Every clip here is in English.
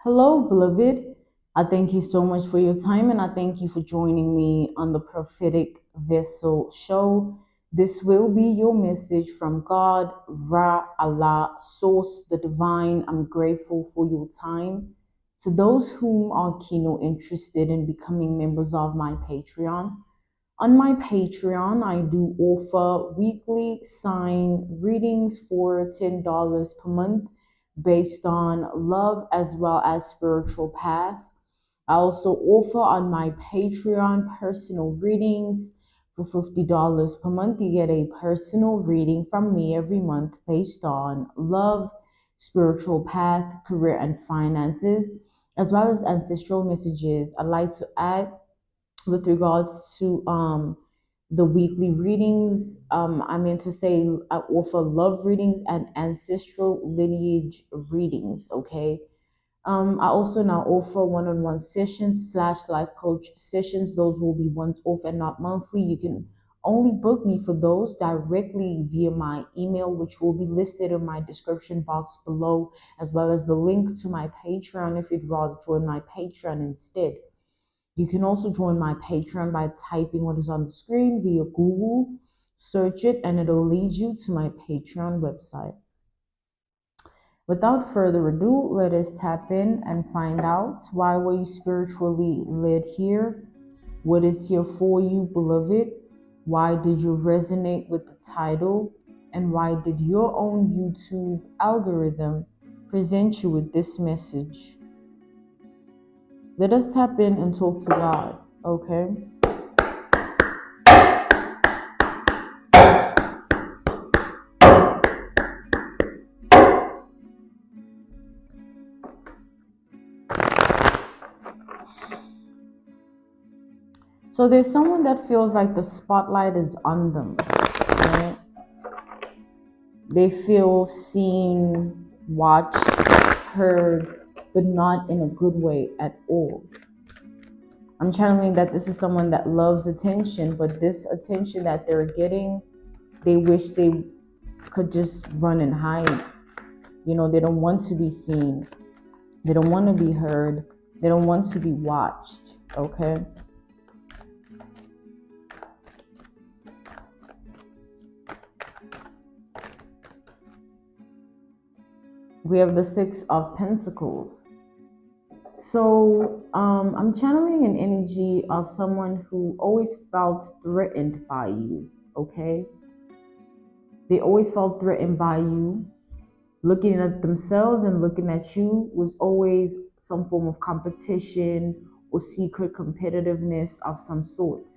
Hello, beloved. I thank you so much for your time and I thank you for joining me on the Prophetic Vessel Show. This will be your message from God, Ra Allah, Source, the Divine. I'm grateful for your time. To those whom are keen or interested in becoming members of my Patreon, on my Patreon, I do offer weekly sign readings for $10 per month based on love as well as spiritual path. I also offer on my Patreon personal readings for $50 per month. You get a personal reading from me every month based on love, spiritual path, career, and finances, as well as ancestral messages. I'd like to add with regards to the weekly readings. I meant to say I offer love readings and ancestral lineage readings. Okay. I also now offer one-on-one sessions slash life coach sessions. Those will be once off and not monthly. You can only book me for those directly via my email, which will be listed in my description box below, as well as the link to my Patreon if you'd rather join my Patreon instead. You can also join my Patreon by typing what is on the screen via Google, search it, and it'll lead you to my Patreon website. Without further ado, let us tap in and find out why were you spiritually led here? What is here for you, beloved? Why did you resonate with the title? And why did your own YouTube algorithm present you with this message? Let us tap in and talk to God, okay? So there's someone that feels like the spotlight is on them, right? They feel seen, watched, heard, but not in a good way at all. I'm channeling that this is someone that loves attention, but this attention that they're getting, they wish they could just run and hide. You know, they don't want to be seen. They don't want to be heard. They don't want to be watched, okay? We have the Six of Pentacles. So I'm channeling an energy of someone who always felt threatened by you, okay? They always felt threatened by you. Looking at themselves and looking at you was always some form of competition or secret competitiveness of some sort.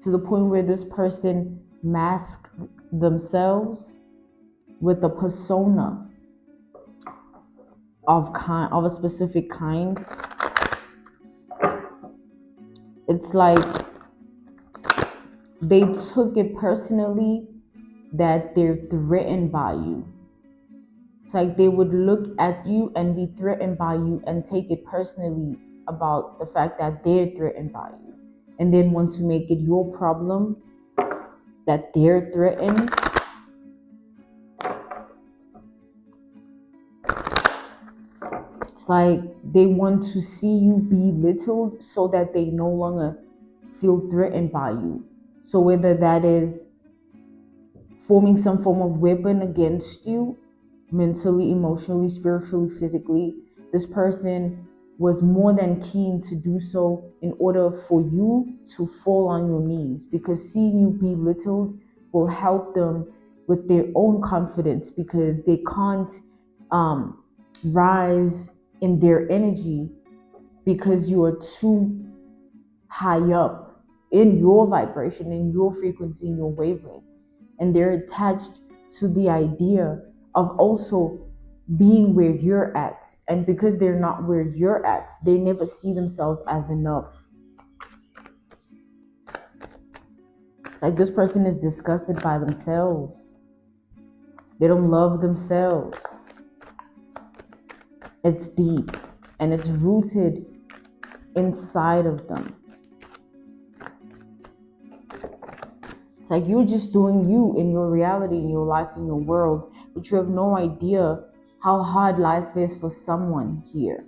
To the point where this person masked themselves with a persona of a specific kind. It's like they took it personally that they're threatened by you. It's like they would look at you and be threatened by you and take it personally about the fact that they're threatened by you, and then want to make it your problem that they're threatened. It's like they want to see you belittled so that they no longer feel threatened by you. So whether that is forming some form of weapon against you, mentally, emotionally, spiritually, physically, this person was more than keen to do so in order for you to fall on your knees, because seeing you belittled will help them with their own confidence, because they can't rise in their energy because you are too high up in your vibration, in your frequency, in your wavelength. And they're attached to the idea of also being where you're at. And because they're not where you're at, they never see themselves as enough. Like this person is disgusted by themselves. They don't love themselves. It's deep and it's rooted inside of them. It's like you're just doing you in your reality, in your life, in your world, but you have no idea how hard life is for someone here,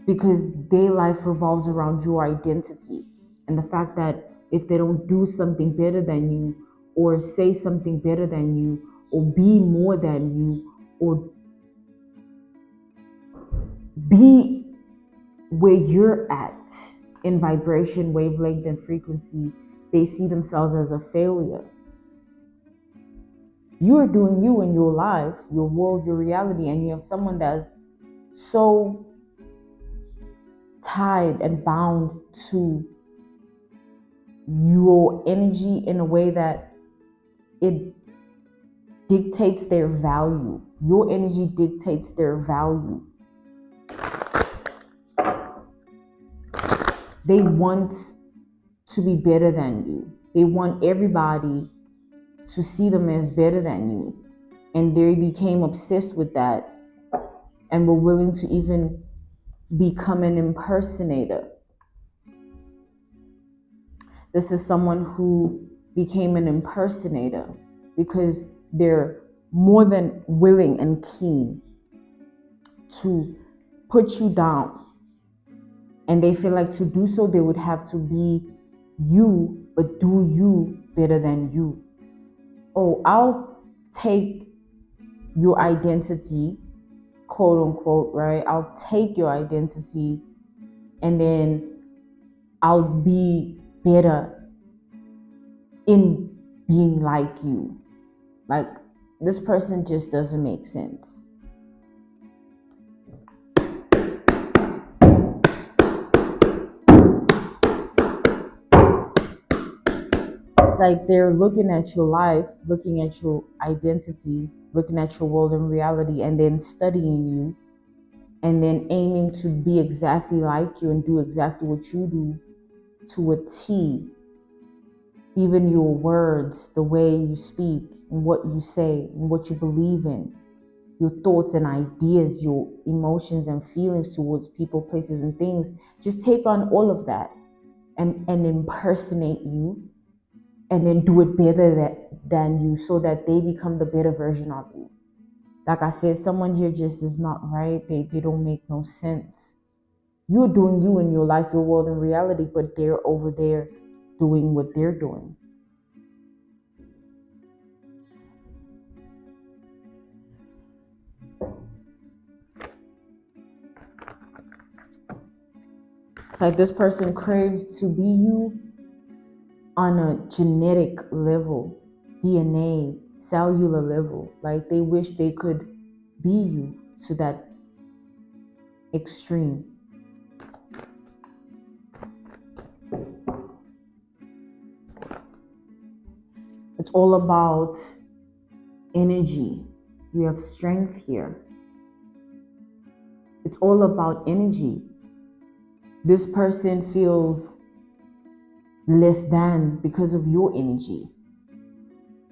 because their life revolves around your identity and the fact that if they don't do something better than you, or say something better than you, or be more than you, or be where you're at in vibration, wavelength, and frequency, they see themselves as a failure. You are doing you in your life, your world, your reality, and you have someone that's so tied and bound to your energy in a way that it dictates their value. Your energy dictates their value. They want to be better than you. They want everybody to see them as better than you. And they became obsessed with that and were willing to even become an impersonator. This is someone who became an impersonator because they're more than willing and keen to put you down. And they feel like to do so, they would have to be you, but do you better than you. Oh, I'll take your identity, quote unquote, right? I'll take your identity and then I'll be better in being like you. Like, this person just doesn't make sense. It's like they're looking at your life, looking at your identity, looking at your world and reality, and then studying you, and then aiming to be exactly like you and do exactly what you do to a T. Even your words, the way you speak, and what you say, and what you believe in, your thoughts and ideas, your emotions and feelings towards people, places, and things. Just take on all of that and impersonate you, and then do it better than you, so that they become the better version of you. Like I said, someone here just is not right. They don't make no sense. You're doing you in your life, your world, and reality, but they're over there doing what they're doing. It's like this person craves to be you on a genetic level, DNA, cellular level. Like they wish they could be you to that extreme. It's all about energy. You have strength here. It's all about energy. This person feels less than because of your energy.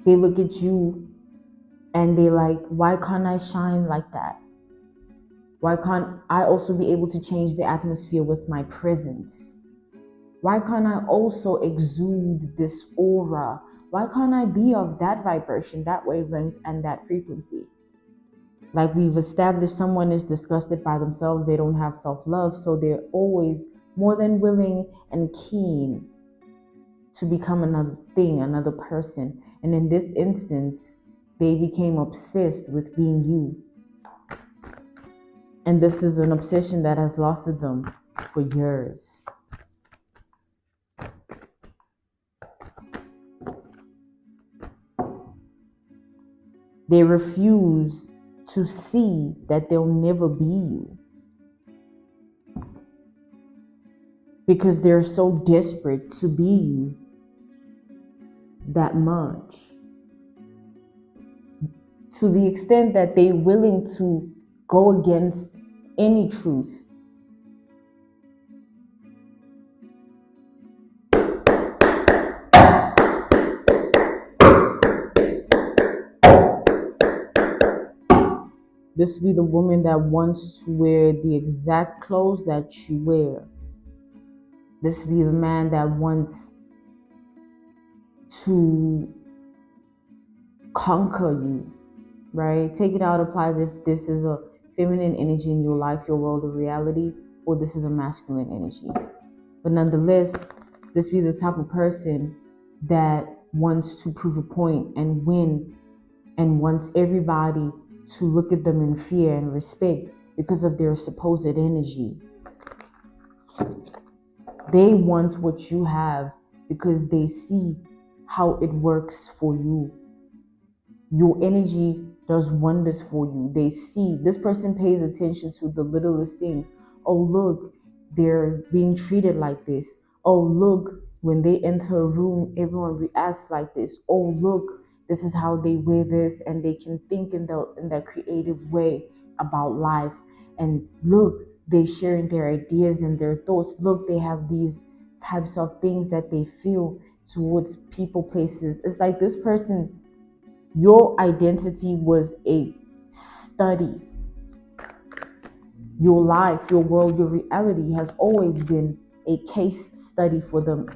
They look at you and they like, why can't I shine like that? Why can't I also be able to change the atmosphere with my presence? Why can't I also exude this aura? Why can't I be of that vibration, that wavelength, and that frequency? Like we've established, someone is disgusted by themselves. They don't have self-love, so they're always more than willing and keen to become another thing, another person. And in this instance, they became obsessed with being you. And this is an obsession that has lasted them for years. They refuse to see that they'll never be you, because they're so desperate to be you that much, to the extent that they're willing to go against any truth. This be the woman that wants to wear the exact clothes that you wear. This be the man that wants to conquer you, right? Take it out applies if this is a feminine energy in your life, your world of reality, or this is a masculine energy. But nonetheless, this be the type of person that wants to prove a point and win and wants everybody to look at them in fear and respect because of their supposed energy. They want what you have because they see how it works for you. Your energy does wonders for you. They see this person pays attention to the littlest things. Oh, look, they're being treated like this. Oh, look, when they enter a room, everyone reacts like this. Oh, look, this is how they wear this, and they can think in that creative way about life. And look, they sharing their ideas and their thoughts. Look, they have these types of things that they feel towards people, places. It's like this person, your identity was a study. Your life, your world, your reality has always been a case study for them.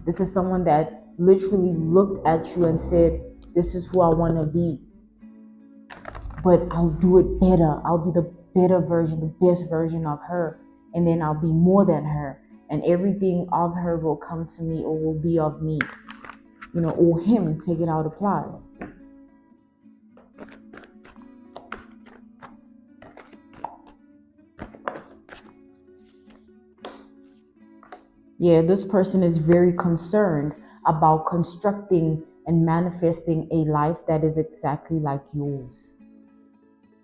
This is someone that literally looked at you and said, this is who I want to be. But I'll do it better. I'll be the better version, the best version of her. And then I'll be more than her. And everything of her will come to me or will be of me. Or him, take it out applies. Yeah, this person is very concerned about constructing and manifesting a life that is exactly like yours.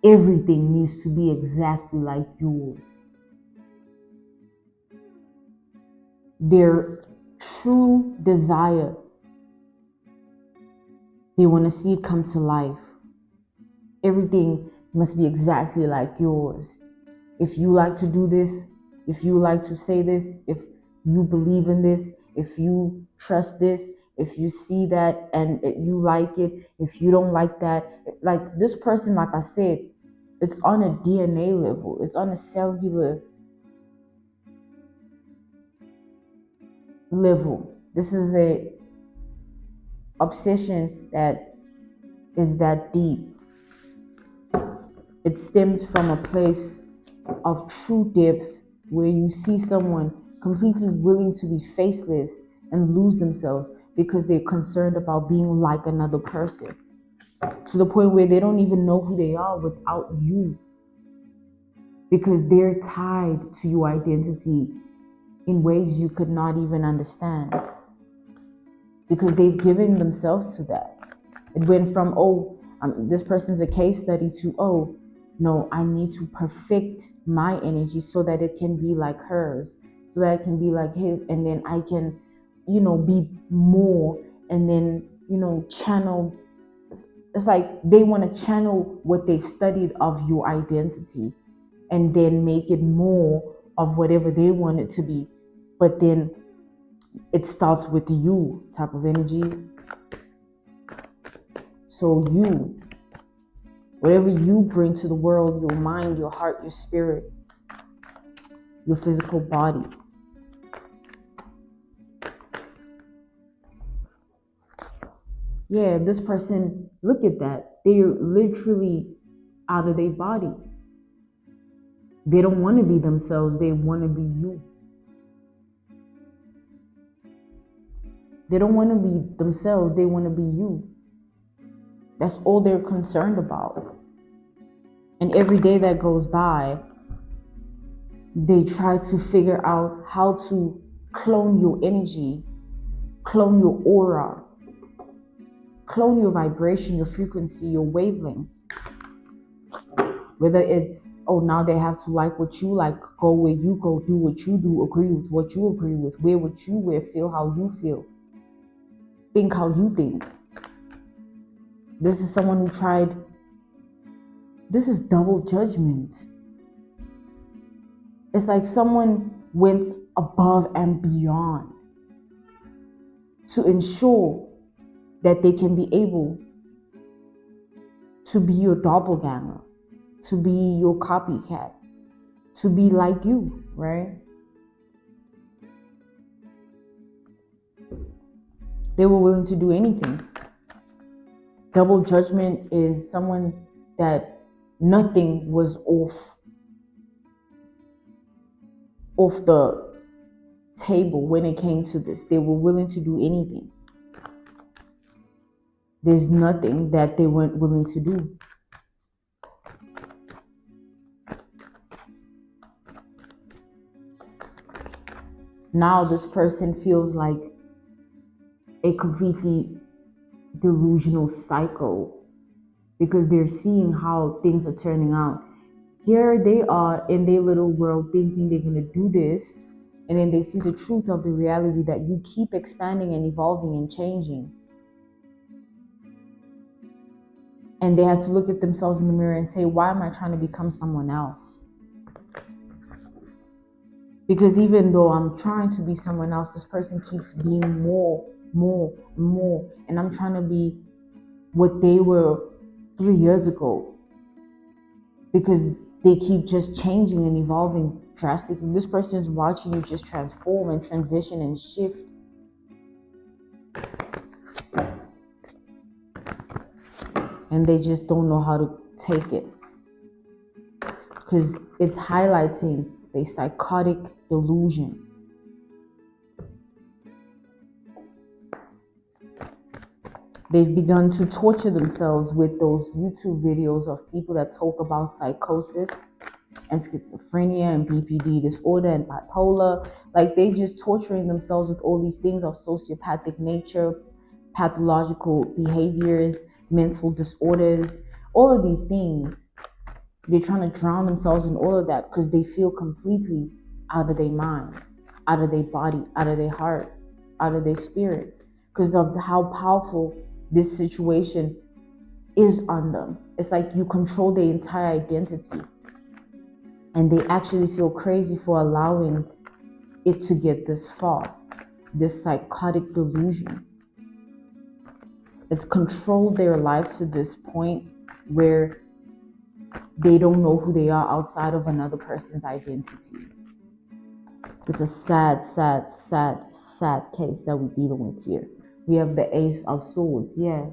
Everything needs to be exactly like yours. Their true desire, they want to see it come to life. Everything must be exactly like yours. If you like to do this, if you like to say this, if you believe in this, if you trust this, if you see that and you like it, if you don't like that, like this person, like I said, it's on a DNA level, it's on a cellular level. This is a obsession that is that deep. It stems from a place of true depth where you see someone completely willing to be faceless and lose themselves because they're concerned about being like another person, to the point where they don't even know who they are without you, because they're tied to your identity in ways you could not even understand, because they've given themselves to that. It went from, this person's a case study, to, no, I need to perfect my energy so that it can be like hers, so that it can be like his, and then I can, be more, and then, channel. It's like they want to channel what they've studied of your identity and then make it more of whatever they want it to be. But then it starts with you type of energy. So you, whatever you bring to the world, your mind, your heart, your spirit, your physical body. Yeah, this person, look at that. They're literally out of their body. They don't want to be themselves. They want to be you. They don't want to be themselves. They want to be you. That's all they're concerned about. And every day that goes by, they try to figure out how to clone your energy, clone your aura, clone your vibration, your frequency, your wavelength. Whether it's, now they have to like what you like, go where you go, do what you do, agree with what you agree with, wear what you wear, feel how you feel, think how you think. This is someone who tried, this is double judgment. It's like someone went above and beyond to ensure that they can be able to be your doppelganger, to be your copycat, to be like you, right? They were willing to do anything. Double judgment is someone that nothing was off the table when it came to this. They were willing to do anything. There's nothing that they weren't willing to do. Now this person feels like a completely delusional psycho because they're seeing how things are turning out. Here they are in their little world thinking they're going to do this, and then they see the truth of the reality that you keep expanding and evolving and changing. And they have to look at themselves in the mirror and say, why am I trying to become someone else? Because even though I'm trying to be someone else, this person keeps being more. And I'm trying to be what they were 3 years ago. Because they keep just changing and evolving drastically. This person is watching you just transform and transition and shift. And they just don't know how to take it. Because it's highlighting a psychotic delusion. They've begun to torture themselves with those YouTube videos of people that talk about psychosis and schizophrenia and BPD disorder and bipolar. Like, they just torturing themselves with all these things of sociopathic nature, pathological behaviors, mental disorders, all of these things. They're trying to drown themselves in all of that because they feel completely out of their mind, out of their body, out of their heart, out of their spirit, because of how powerful this situation is on them. It's like you control their entire identity, and they actually feel crazy for allowing it to get this far. This psychotic delusion. It's controlled their life to this point where they don't know who they are outside of another person's identity. It's a sad case that we're dealing with here. We have the Ace of Swords, yeah.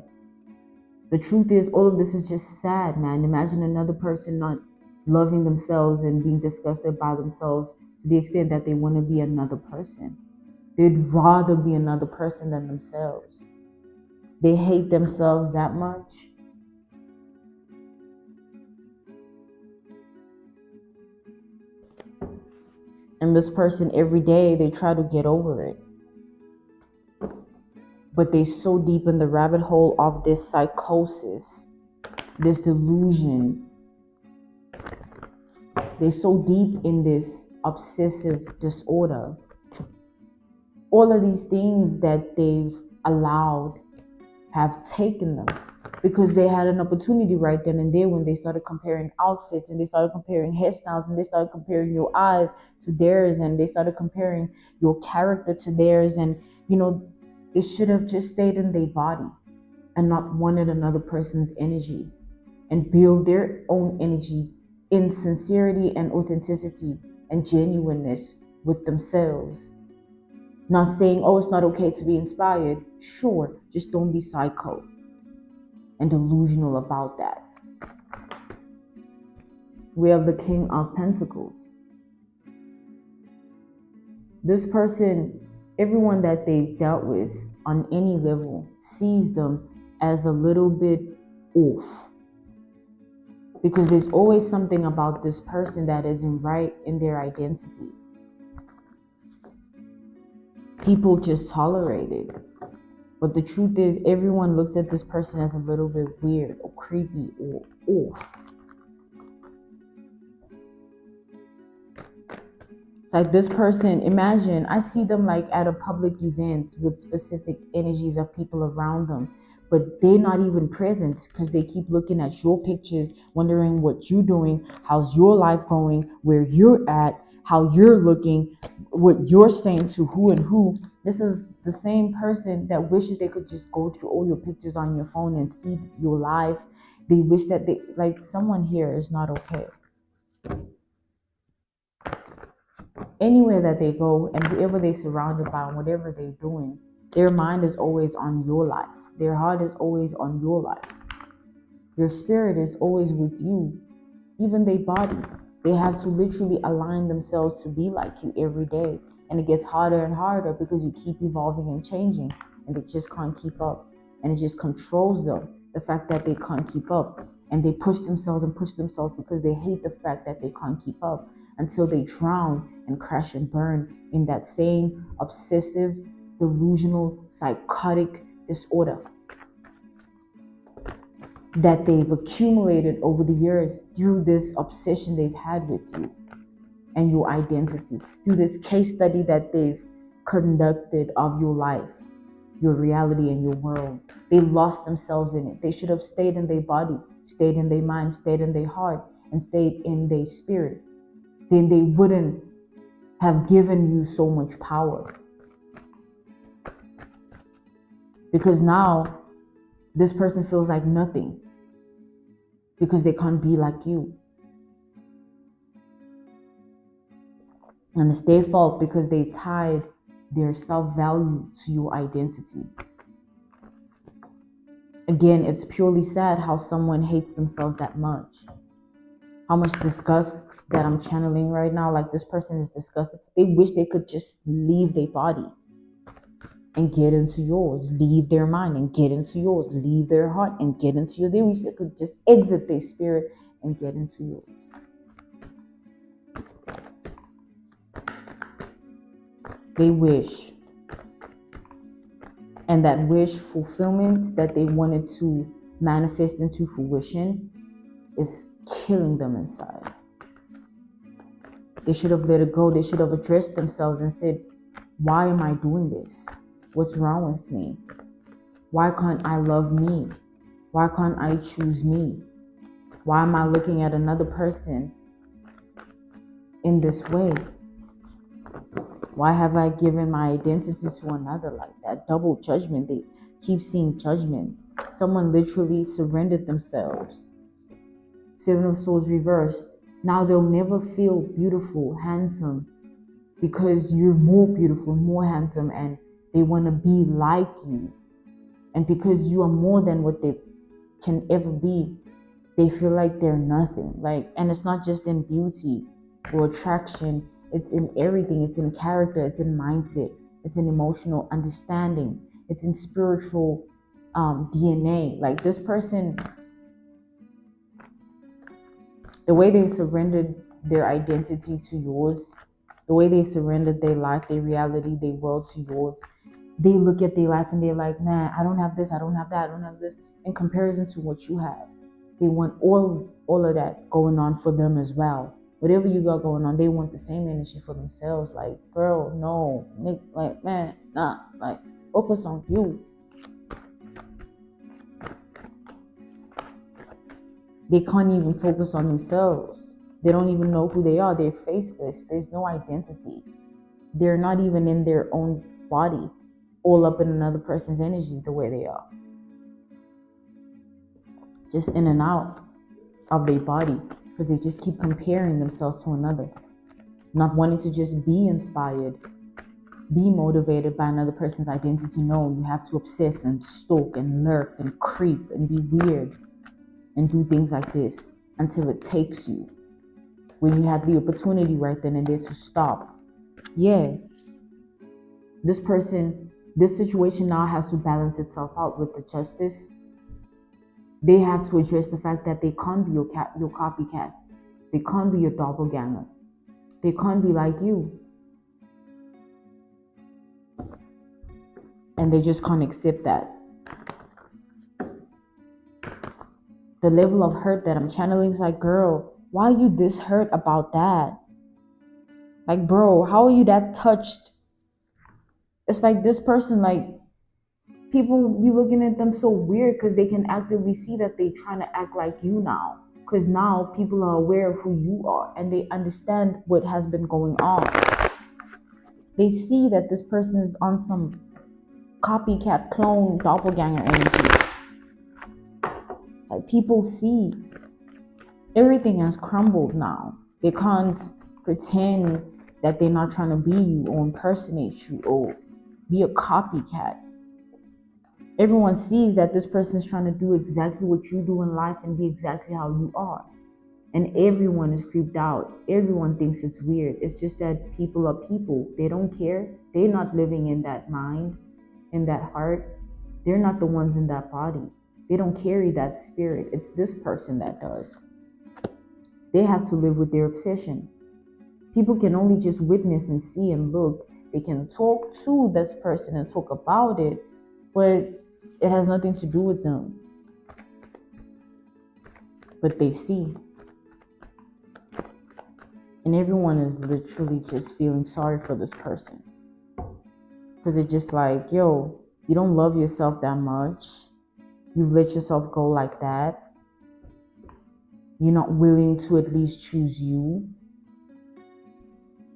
The truth is, all of this is just sad, man. Imagine another person not loving themselves and being disgusted by themselves to the extent that they want to be another person. They'd rather be another person than themselves. They hate themselves that much. And this person, every day, they try to get over it. But they're so deep in the rabbit hole of this psychosis, this delusion. They're so deep in this obsessive disorder. All of these things that they've allowed have taken them, because they had an opportunity right then and there when they started comparing outfits, and they started comparing hairstyles, and they started comparing your eyes to theirs, and they started comparing your character to theirs. And they should have just stayed in their body and not wanted another person's energy, and build their own energy in sincerity and authenticity and genuineness with themselves. Not saying, oh, it's not okay to be inspired. Sure, just don't be psycho and delusional about that. We have the King of Pentacles. This person, everyone that they've dealt with on any level, sees them as a little bit off. Because there's always something about this person that isn't right in their identity. People just tolerate it. But the truth is, everyone looks at this person as a little bit weird or creepy or off. It's like this person, imagine, I see them like at a public event with specific energies of people around them, but they're not even present because they keep looking at your pictures, wondering what you're doing, how's your life going, where you're at, how you're looking, what you're saying to who and who. This is the same person that wishes they could just go through all your pictures on your phone and see your life. They wish that someone here is not okay. Anywhere that they go and whoever they're surrounded by and whatever they're doing, their mind is always on your life. Their heart is always on your life. Your spirit is always with you. Even their body, they have to literally align themselves to be like you every day. And it gets harder and harder because you keep evolving and changing, and they just can't keep up. And it just controls them, the fact that they can't keep up. And they push themselves and push themselves because they hate the fact that they can't keep up, until they drown and crash and burn in that same obsessive, delusional, psychotic disorder that they've accumulated over the years through this obsession they've had with you and your identity, through this case study that they've conducted of your life, your reality, and your world. They lost themselves in it. They should have stayed in their body, stayed in their mind, stayed in their heart, and stayed in their spirit. Then they wouldn't have given you so much power. Because now this person feels like nothing because they can't be like you. And it's their fault because they tied their self-value to your identity. Again, it's purely sad how someone hates themselves that much. How much disgust that I'm channeling right now. Like, this person is disgusted. They wish they could just leave their body and get into yours. Leave their mind and get into yours. Leave their heart and get into yours. They wish they could just exit their spirit and get into yours. They wish. And that wish fulfillment that they wanted to manifest into fruition is killing them inside. They should have let it go. They should have addressed themselves and said, why am I doing this? What's wrong with me? Why can't I love me? Why can't I choose me? Why am I looking at another person in this way? Why have I given my identity to another like that? Double judgment. They keep seeing judgment. Someone literally surrendered themselves. Seven of Swords reversed. Now they'll never feel beautiful, handsome, because you're more beautiful, more handsome, and they want to be like you. And because you are more than what they can ever be, they feel like they're nothing. And it's not just in beauty or attraction. It's in everything. It's in character. It's in mindset. It's in emotional understanding. It's in spiritual DNA. Like, this person, the way they've surrendered their identity to yours, the way they've surrendered their life, their reality, their world to yours, they look at their life and they're like, man, I don't have this, I don't have that, I don't have this, in comparison to what you have. They want all of that going on for them as well. Whatever you got going on, they want the same energy for themselves. Like, girl, no. Like, man, nah. Like, focus on you. They can't even focus on themselves. They don't even know who they are. They're faceless. There's no identity. They're not even in their own body, all up in another person's energy the way they are. Just in and out of their body, because they just keep comparing themselves to another. Not wanting to just be inspired, be motivated by another person's identity. No, you have to obsess and stalk and lurk and creep and be weird and do things like this until it takes you, when you have the opportunity right then and there to stop. Yeah, this situation now has to balance itself out with the justice. They have to address the fact that they can't be your copycat. They can't be your doppelganger. They can't be like you. And they just can't accept that. The level of hurt that I'm channeling is like, girl, why are you this hurt about that? Like, bro, how are you that touched? It's like this person, like, people be looking at them so weird because they can actively see that they're trying to act like you now. Because now people are aware of who you are and they understand what has been going on. They see that this person is on some copycat, clone, doppelganger energy. It's like people see everything has crumbled now. They can't pretend that they're not trying to be you or impersonate you or be a copycat. Everyone sees that this person is trying to do exactly what you do in life and be exactly how you are. And everyone is creeped out. Everyone thinks it's weird. It's just that people are people. They don't care. They're not living in that mind, in that heart. They're not the ones in that body. They don't carry that spirit. It's this person that does. They have to live with their obsession. People can only just witness and see and look. They can talk to this person and talk about it, but it has nothing to do with them. But they see. And everyone is literally just feeling sorry for this person. Because they're just like, yo, you don't love yourself that much. You've let yourself go like that. You're not willing to at least choose you.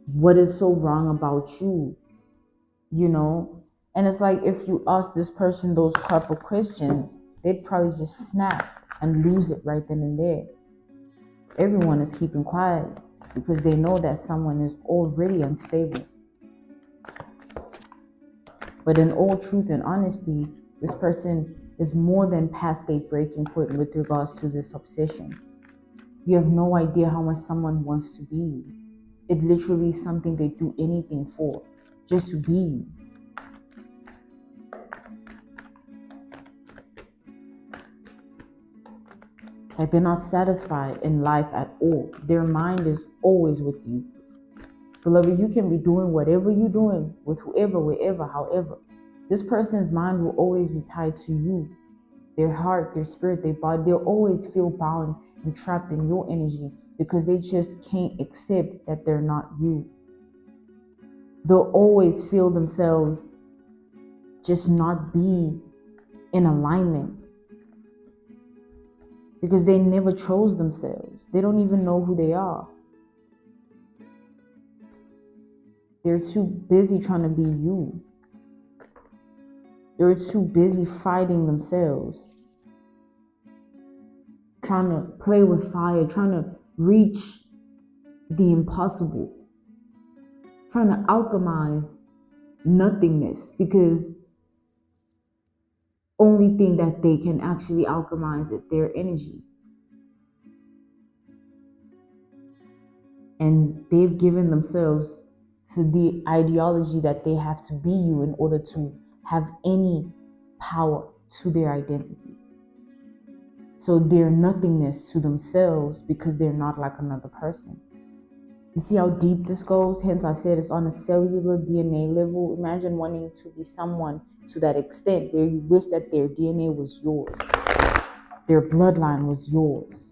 What is so wrong about you? You know? And it's like, if you ask this person those couple questions, they'd probably just snap and lose it right then and there. Everyone is keeping quiet because they know that someone is already unstable. But in all truth and honesty, this person is more than past a breaking point with regards to this obsession. You have no idea how much someone wants to be you. It literally is something they do anything for, just to be you. Like, they're not satisfied in life at all. Their mind is always with you. Beloved, you can be doing whatever you're doing with whoever, wherever, however. This person's mind will always be tied to you. Their heart, their spirit, their body, they'll always feel bound and trapped in your energy because they just can't accept that they're not you. They'll always feel themselves just not be in alignment because they never chose themselves. They don't even know who they are. They're too busy trying to be you. They're too busy fighting themselves, trying to play with fire, trying to reach the impossible, trying to alchemize nothingness, because only thing that they can actually alchemize is their energy. And they've given themselves to the ideology that they have to be you in order to have any power to their identity. So they're nothingness to themselves because they're not like another person. You see how deep this goes? Hence I said it's on a cellular DNA level. Imagine wanting to be someone to that extent where you wish that their DNA was yours. Their bloodline was yours.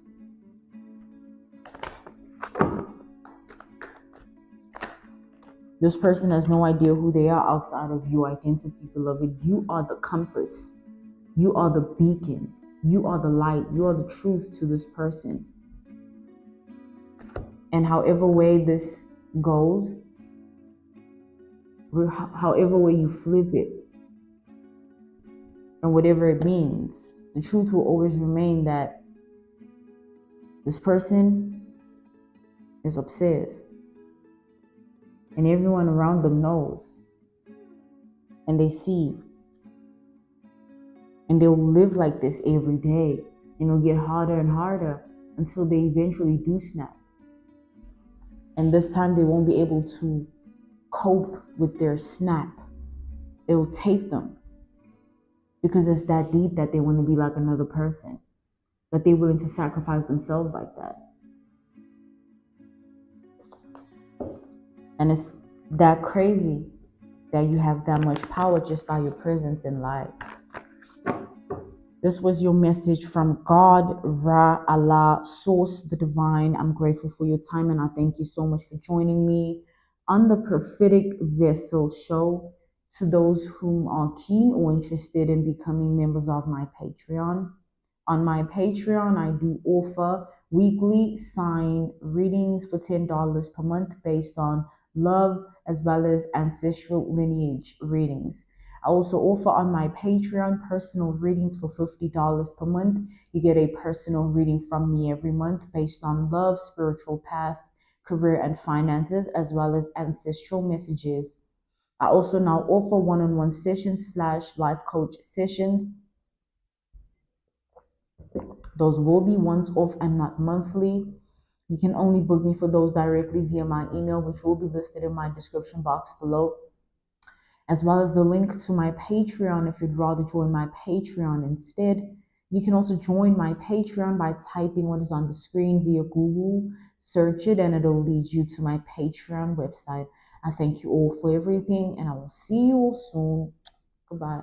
This person has no idea who they are outside of your identity, beloved. You are the compass. You are the beacon. You are the light. You are the truth to this person. And however way this goes, however way you flip it, and whatever it means, the truth will always remain that this person is obsessed. And everyone around them knows. And they see. And they'll live like this every day. And it'll get harder and harder until they eventually do snap. And this time they won't be able to cope with their snap. It'll take them. Because it's that deep that they want to be like another person. That they're willing to sacrifice themselves like that. And it's that crazy that you have that much power just by your presence in life. This was your message from God, Ra, Allah, Source, the Divine. I'm grateful for your time and I thank you so much for joining me on the Prophetic Vessel Show. To those whom are keen or interested in becoming members of my Patreon. On my Patreon, I do offer weekly sign readings for $10 per month based on love as well as ancestral lineage readings. I also offer on my Patreon personal readings for $50 per month. You get a personal reading from me every month based on love, spiritual path, career and finances, as well as ancestral messages. I also now offer one-on-one sessions / life coach sessions. Those will be once off and not monthly. You can only book me for those directly via my email, which will be listed in my description box below, as well as the link to my Patreon if you'd rather join my Patreon instead. You can also join my Patreon by typing what is on the screen via Google, search it, and it'll lead you to my Patreon website. I thank you all for everything, and I will see you all soon. Goodbye.